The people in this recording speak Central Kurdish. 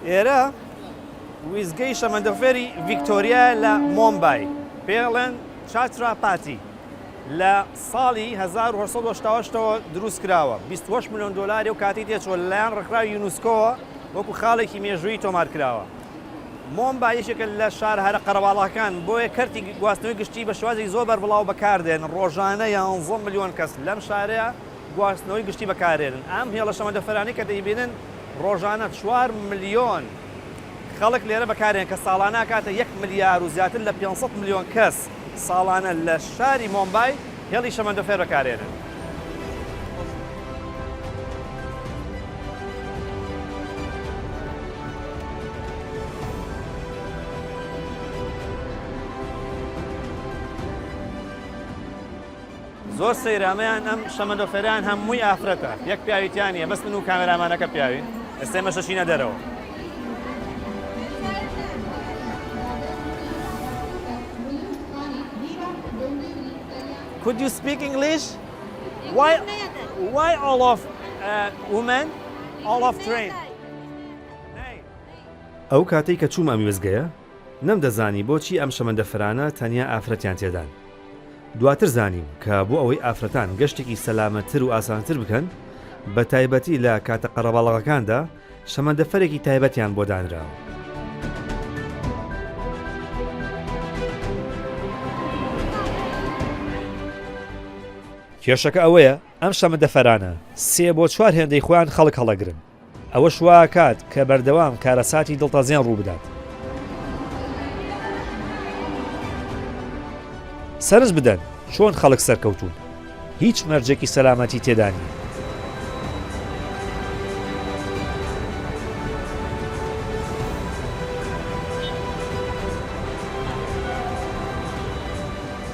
ئێرە ویزگەی شەمەندەفەری ڤیکتۆریا لە مۆمبای پێڵێن چاتراپاتی لە ساڵی 1970ەوە دروست کراوە 28 ملیۆن دۆلاری و کاتی تێچوە لەلایەن ڕێکخراوی یونسکۆوە وەکو خاڵێکی مێژووی تۆمار کراوە. مۆمبای یەکێکە لە شار هەرە قەرەباڵغەکان بۆیە کەرتی گواستنەوەی گشتی بە شێوازێکی زۆر بەربڵاو بەکاردێن ڕۆژانە 11 ملیۆن کەس لەم شارەیە گواستنەوەی گشتی بەکارێنن. ئەم هێڵە شەمەندەفەرانەی کە دەیبینن ڕۆژانە 4 ملیۆن خەڵک لێرە بەکارێن کە ساڵانە کاتە 1 ملیار و زیاتر لە 500 ملیۆن کەس ساڵانە لە شاری مۆمبای هێڵی شەمەندەفەر بەکارێنن. زۆر سەیرامەیان ئەم شەمەندەفەران هەمووی ئافرەتە، یەک پیاویتیانە بەس من و کامێرامانەکە پیاوی ئێستا مەشەشینە دەرەوە. Could you speak English? Why all of women, all of train? ئەو کاتەی کە چووم ئەم وێزگەیە نەمدەزانی بۆچی ئەم شەمەندەفەرانە تەنیا ئافرەتیان تێدان. دواتر زانیم کە بۆ ئەوەی ئافرەتان گەشتێکی سەلامەتتر و ئاسانتر بکەن بە تایبەتی لە کاتە قەرەباڵغەکاندا شەمەندەفەرێکی تایبەتیان بۆ دانراوە. کێشەکە ئەوەیە ئەم شەمەندەفەرانە 3 بۆ 4 هێندەی خۆیان خەڵک هەڵەگرن. ئەوە شوا کات کە بەردەوام کارەساتی دڵتەزیێن ڕوو بدات. سەرنج بدەن چۆن خەڵک سەرکەوتون، هیچ مەرجێکی سەلامەتی تێدا نیە.